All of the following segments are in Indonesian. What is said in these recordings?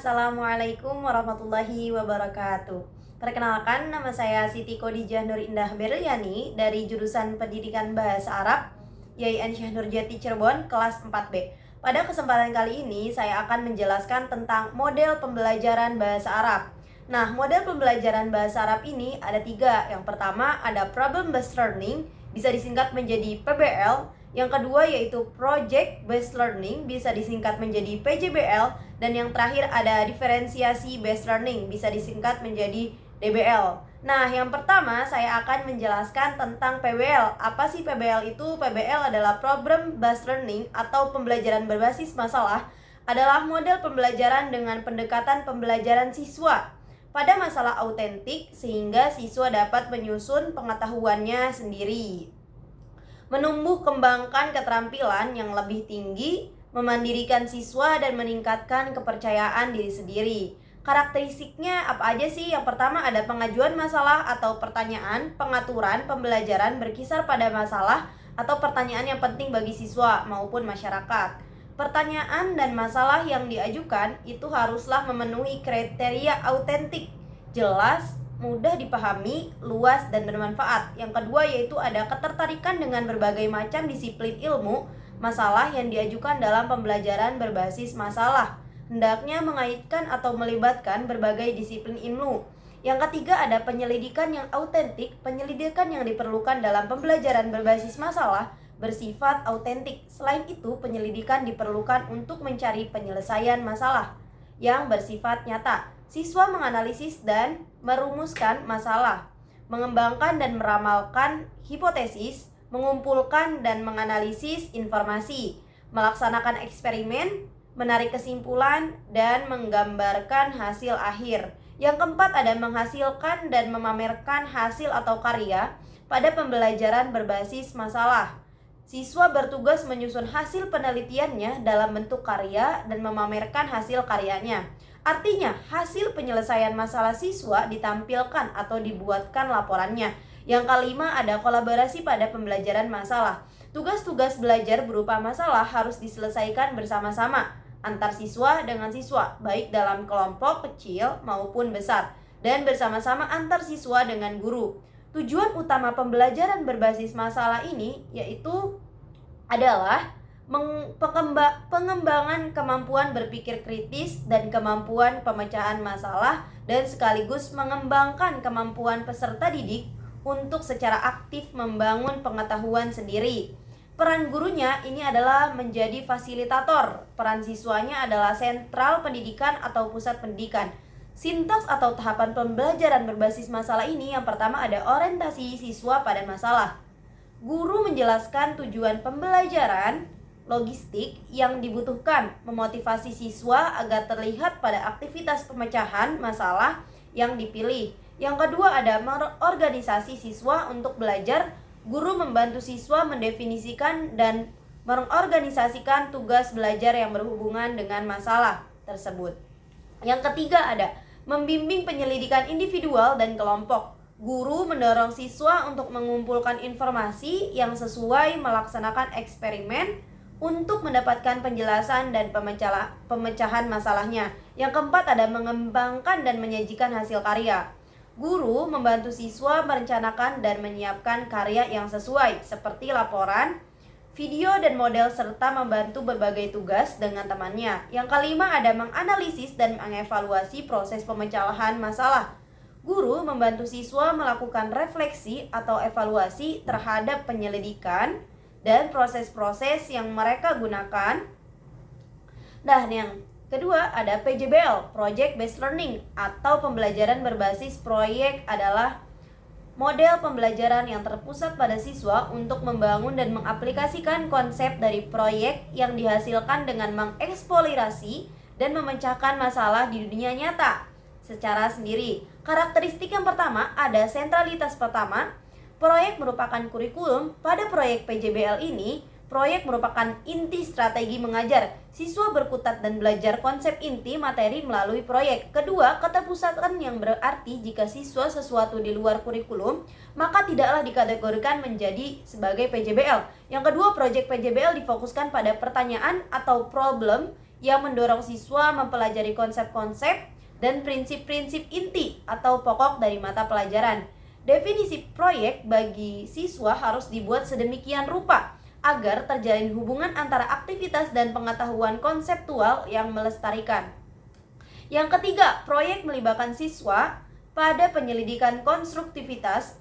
Assalamualaikum warahmatullahi wabarakatuh. Perkenalkan, nama saya Siti Khadijah Nur Indah Berliani dari jurusan Pendidikan Bahasa Arab YIN Syekh Nurjati Cirebon kelas 4B. Pada kesempatan kali ini saya akan menjelaskan tentang model pembelajaran bahasa Arab. Nah, model pembelajaran bahasa Arab ini ada 3. Yang pertama ada Problem Based Learning, bisa disingkat menjadi PBL. Yang kedua yaitu Project Based Learning, bisa disingkat menjadi PJBL. Dan yang terakhir ada Diferensiasi Based Learning, bisa disingkat menjadi DBL. Nah, yang pertama saya akan menjelaskan tentang PBL. Apa sih PBL itu? PBL adalah Problem Based Learning atau pembelajaran berbasis masalah, adalah model pembelajaran dengan pendekatan pembelajaran siswa pada masalah autentik sehingga siswa dapat menyusun pengetahuannya sendiri, menumbuh kembangkan keterampilan yang lebih tinggi, memandirikan siswa dan meningkatkan kepercayaan diri sendiri. Karakteristiknya apa aja sih? Yang pertama ada pengajuan masalah atau pertanyaan, pengaturan pembelajaran berkisar pada masalah atau pertanyaan yang penting bagi siswa maupun masyarakat. Pertanyaan dan masalah yang diajukan itu haruslah memenuhi kriteria autentik, jelas, mudah dipahami, luas, dan bermanfaat. Yang kedua yaitu ada ketertarikan dengan berbagai macam disiplin ilmu masalah yang diajukan dalam pembelajaran berbasis masalah. Hendaknya mengaitkan atau melibatkan berbagai disiplin ilmu. Yang ketiga ada penyelidikan yang autentik. Penyelidikan yang diperlukan dalam pembelajaran berbasis masalah bersifat autentik. Selain itu, penyelidikan diperlukan untuk mencari penyelesaian masalah yang bersifat nyata. Siswa menganalisis dan merumuskan masalah, mengembangkan dan meramalkan hipotesis, mengumpulkan dan menganalisis informasi, melaksanakan eksperimen, menarik kesimpulan, dan menggambarkan hasil akhir. Yang keempat ada menghasilkan dan memamerkan hasil atau karya pada pembelajaran berbasis masalah. Siswa bertugas menyusun hasil penelitiannya dalam bentuk karya dan memamerkan hasil karyanya. Artinya, hasil penyelesaian masalah siswa ditampilkan atau dibuatkan laporannya. Yang kelima ada kolaborasi pada pembelajaran masalah. Tugas-tugas belajar berupa masalah harus diselesaikan bersama-sama antar siswa dengan siswa, baik dalam kelompok kecil maupun besar, dan bersama-sama antar siswa dengan guru. Tujuan utama pembelajaran berbasis masalah ini yaitu adalah pengembangan kemampuan berpikir kritis dan kemampuan pemecahan masalah, dan sekaligus mengembangkan kemampuan peserta didik untuk secara aktif membangun pengetahuan sendiri. Peran gurunya ini adalah menjadi fasilitator. Peran siswanya adalah sentral pendidikan atau pusat pendidikan. Sintaks atau tahapan pembelajaran berbasis masalah ini yang pertama ada orientasi siswa pada masalah. Guru menjelaskan tujuan pembelajaran, logistik yang dibutuhkan, memotivasi siswa agar terlihat pada aktivitas pemecahan masalah yang dipilih. Yang kedua ada organisasi siswa untuk belajar. Guru membantu siswa mendefinisikan dan mengorganisasikan tugas belajar yang berhubungan dengan masalah tersebut. Yang ketiga ada membimbing penyelidikan individual dan kelompok. Guru mendorong siswa untuk mengumpulkan informasi yang sesuai, melaksanakan eksperimen untuk mendapatkan penjelasan dan pemecahan masalahnya. Yang keempat ada mengembangkan dan menyajikan hasil karya. Guru membantu siswa merencanakan dan menyiapkan karya yang sesuai, seperti laporan, video, dan model, serta membantu berbagai tugas dengan temannya. Yang kelima ada menganalisis dan mengevaluasi proses pemecahan masalah. Guru membantu siswa melakukan refleksi atau evaluasi terhadap penyelidikan dan proses-proses yang mereka gunakan. Nah, yang kedua ada PJBL, Project Based Learning, atau pembelajaran berbasis proyek adalah model pembelajaran yang terpusat pada siswa untuk membangun dan mengaplikasikan konsep dari proyek yang dihasilkan dengan mengeksplorasi dan memecahkan masalah di dunia nyata secara sendiri. Karakteristik yang pertama ada sentralitas pertama. Proyek merupakan kurikulum. Pada proyek PJBL ini, proyek merupakan inti strategi mengajar. Siswa berkutat dan belajar konsep inti materi melalui proyek. Kedua, keterpusatan yang berarti jika siswa sesuatu di luar kurikulum, maka tidaklah dikategorikan menjadi sebagai PJBL. Yang kedua, proyek PJBL difokuskan pada pertanyaan atau problem yang mendorong siswa mempelajari konsep-konsep dan prinsip-prinsip inti atau pokok dari mata pelajaran. Definisi proyek bagi siswa harus dibuat sedemikian rupa agar terjalin hubungan antara aktivitas dan pengetahuan konseptual yang melestarikan. Yang ketiga, proyek melibatkan siswa pada penyelidikan konstruktivitas.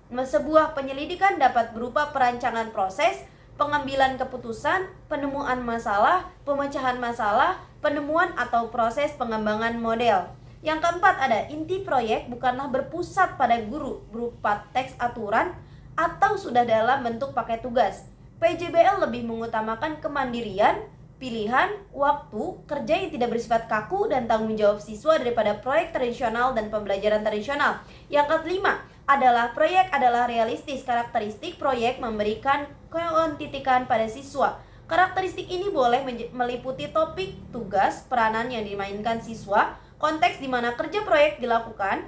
Sebuah penyelidikan dapat berupa perancangan proses, pengambilan keputusan, penemuan masalah, pemecahan masalah, penemuan atau proses pengembangan model. Yang keempat ada inti proyek bukanlah berpusat pada guru berupa teks aturan atau sudah dalam bentuk paket tugas. PJBL lebih mengutamakan kemandirian, pilihan, waktu, kerja yang tidak bersifat kaku dan tanggung jawab siswa daripada proyek tradisional dan pembelajaran tradisional. Yang kelima adalah proyek adalah realistis. Karakteristik proyek memberikan kuantitikan pada siswa. Karakteristik ini boleh meliputi topik, tugas, peranan yang dimainkan siswa, konteks di mana kerja proyek dilakukan,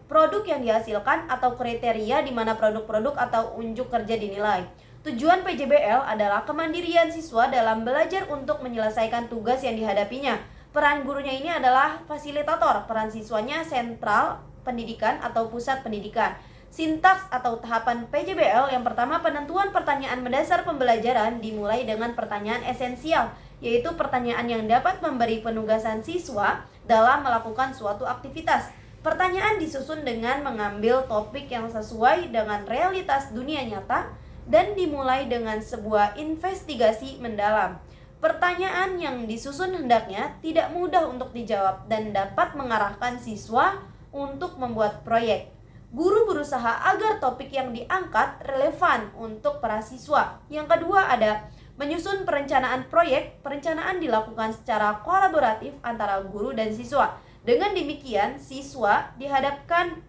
produk yang dihasilkan, atau kriteria di mana produk-produk atau unjuk kerja dinilai. Tujuan PJBL adalah kemandirian siswa dalam belajar untuk menyelesaikan tugas yang dihadapinya. Peran gurunya ini adalah fasilitator, peran siswanya sentral pendidikan atau pusat pendidikan. Sintaks atau tahapan PJBL yang pertama, penentuan pertanyaan mendasar pembelajaran dimulai dengan pertanyaan esensial, yaitu pertanyaan yang dapat memberi penugasan siswa dalam melakukan suatu aktivitas. Pertanyaan disusun dengan mengambil topik yang sesuai dengan realitas dunia nyata dan dimulai dengan sebuah investigasi mendalam. Pertanyaan yang disusun hendaknya tidak mudah untuk dijawab dan dapat mengarahkan siswa untuk membuat proyek. Guru berusaha agar topik yang diangkat relevan untuk para siswa. Yang kedua ada menyusun perencanaan proyek. Perencanaan dilakukan secara kolaboratif antara guru dan siswa. Dengan demikian, siswa dihadapkan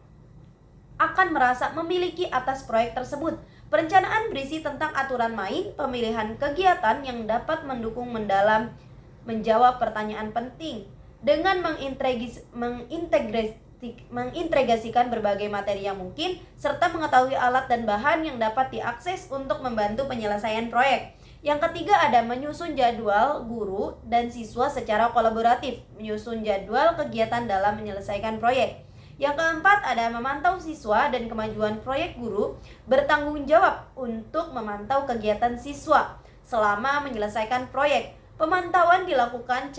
akan merasa memiliki atas proyek tersebut. Perencanaan berisi tentang aturan main, pemilihan kegiatan yang dapat mendukung mendalam menjawab pertanyaan penting dengan mengintegrasikan berbagai materi yang mungkin serta mengetahui alat dan bahan yang dapat diakses untuk membantu penyelesaian proyek. Yang ketiga ada menyusun jadwal guru dan siswa secara kolaboratif, menyusun jadwal kegiatan dalam menyelesaikan proyek. Yang keempat ada memantau siswa dan kemajuan proyek. Guru bertanggung jawab untuk memantau kegiatan siswa selama menyelesaikan proyek. Pemantauan dilakukan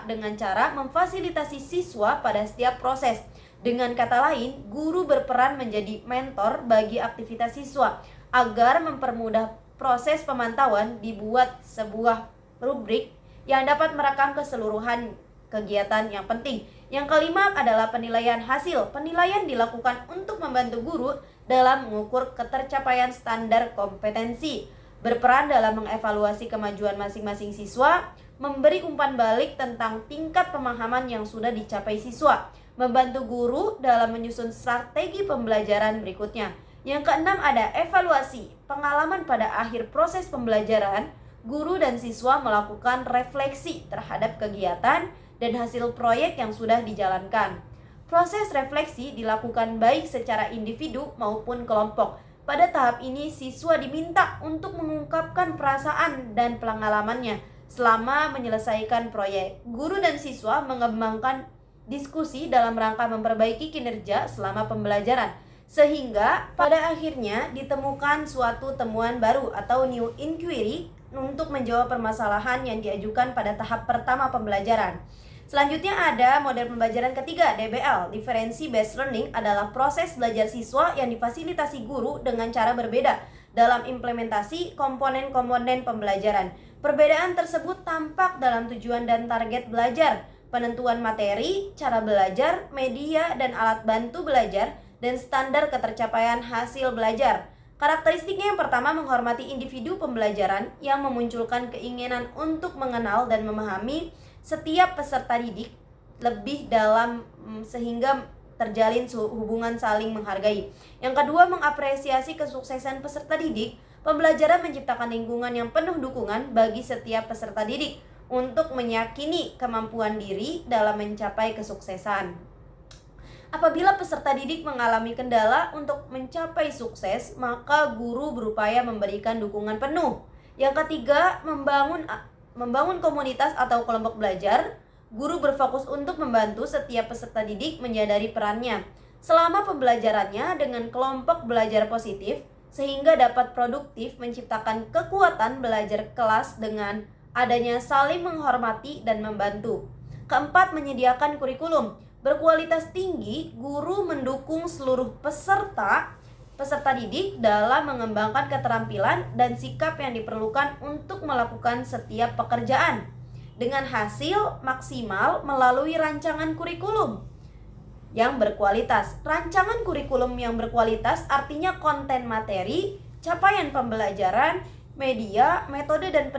dengan cara memfasilitasi siswa pada setiap proses. Dengan kata lain, guru berperan menjadi mentor bagi aktivitas siswa. Agar mempermudah proses pemantauan, dibuat sebuah rubrik yang dapat merekam keseluruhan kegiatan yang penting. Yang kelima adalah penilaian hasil. Penilaian dilakukan untuk membantu guru dalam mengukur ketercapaian standar kompetensi, berperan dalam mengevaluasi kemajuan masing-masing siswa, memberi umpan balik tentang tingkat pemahaman yang sudah dicapai siswa, membantu guru dalam menyusun strategi pembelajaran berikutnya. Yang keenam ada evaluasi. Pengalaman pada akhir proses pembelajaran, guru dan siswa melakukan refleksi terhadap kegiatan dan hasil proyek yang sudah dijalankan. Proses refleksi dilakukan baik secara individu maupun kelompok. Pada tahap ini, siswa diminta untuk mengungkapkan perasaan dan pengalamannya selama menyelesaikan proyek. Guru dan siswa mengembangkan diskusi dalam rangka memperbaiki kinerja selama pembelajaran, sehingga pada akhirnya ditemukan suatu temuan baru atau new inquiry untuk menjawab permasalahan yang diajukan pada tahap pertama pembelajaran. Selanjutnya ada model pembelajaran ketiga, DBL. Differential Based Learning adalah proses belajar siswa yang difasilitasi guru dengan cara berbeda dalam implementasi komponen-komponen pembelajaran. Perbedaan tersebut tampak dalam tujuan dan target belajar, penentuan materi, cara belajar, media dan alat bantu belajar, dan standar ketercapaian hasil belajar. Karakteristiknya yang pertama, menghormati individu pembelajaran yang memunculkan keinginan untuk mengenal dan memahami setiap peserta didik lebih dalam sehingga terjalin hubungan saling menghargai. Yang kedua, mengapresiasi kesuksesan peserta didik. Pembelajaran menciptakan lingkungan yang penuh dukungan bagi setiap peserta didik untuk meyakini kemampuan diri dalam mencapai kesuksesan. Apabila peserta didik mengalami kendala untuk mencapai sukses, maka guru berupaya memberikan dukungan penuh. Yang ketiga, membangun membangun komunitas atau kelompok belajar, guru berfokus untuk membantu setiap peserta didik menyadari perannya selama pembelajarannya dengan kelompok belajar positif, sehingga dapat produktif menciptakan kekuatan belajar kelas dengan adanya saling menghormati dan membantu. Keempat, menyediakan kurikulum berkualitas tinggi. Guru mendukung seluruh peserta didik dalam mengembangkan keterampilan dan sikap yang diperlukan untuk melakukan setiap pekerjaan dengan hasil maksimal melalui rancangan kurikulum yang berkualitas. Rancangan kurikulum yang berkualitas artinya konten materi, capaian pembelajaran, media, metode, dan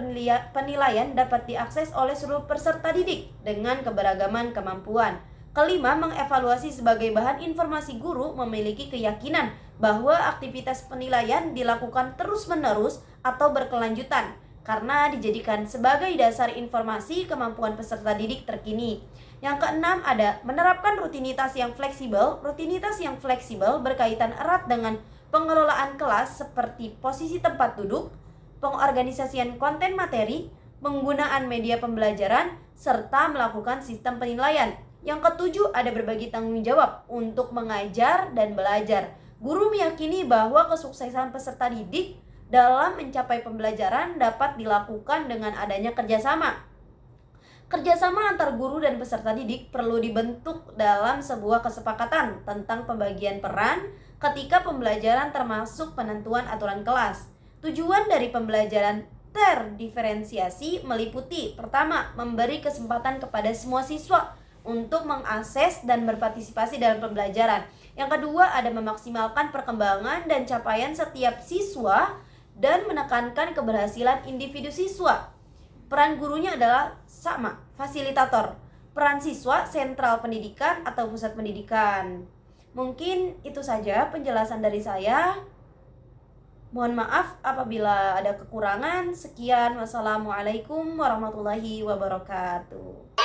penilaian dapat diakses oleh seluruh peserta didik dengan keberagaman kemampuan. Kelima, mengevaluasi sebagai bahan informasi. Guru memiliki keyakinan bahwa aktivitas penilaian dilakukan terus-menerus atau berkelanjutan karena dijadikan sebagai dasar informasi kemampuan peserta didik terkini. Yang keenam, ada menerapkan rutinitas yang fleksibel. Rutinitas yang fleksibel berkaitan erat dengan pengelolaan kelas seperti posisi tempat duduk, pengorganisasian konten materi, penggunaan media pembelajaran, serta melakukan sistem penilaian. Yang ketujuh, ada berbagi tanggung jawab untuk mengajar dan belajar. Guru meyakini bahwa kesuksesan peserta didik dalam mencapai pembelajaran dapat dilakukan dengan adanya kerjasama. Kerjasama antar guru dan peserta didik perlu dibentuk dalam sebuah kesepakatan tentang pembagian peran ketika pembelajaran termasuk penentuan aturan kelas. Tujuan dari pembelajaran terdiferensiasi meliputi: pertama, memberi kesempatan kepada semua siswa untuk mengakses dan berpartisipasi dalam pembelajaran. Yang kedua, ada memaksimalkan perkembangan dan capaian setiap siswa dan menekankan keberhasilan individu siswa. Peran gurunya adalah sama, fasilitator. Peran siswa, sentral pendidikan atau pusat pendidikan. Mungkin itu saja penjelasan dari saya. Mohon maaf apabila ada kekurangan. Sekian, wassalamualaikum warahmatullahi wabarakatuh.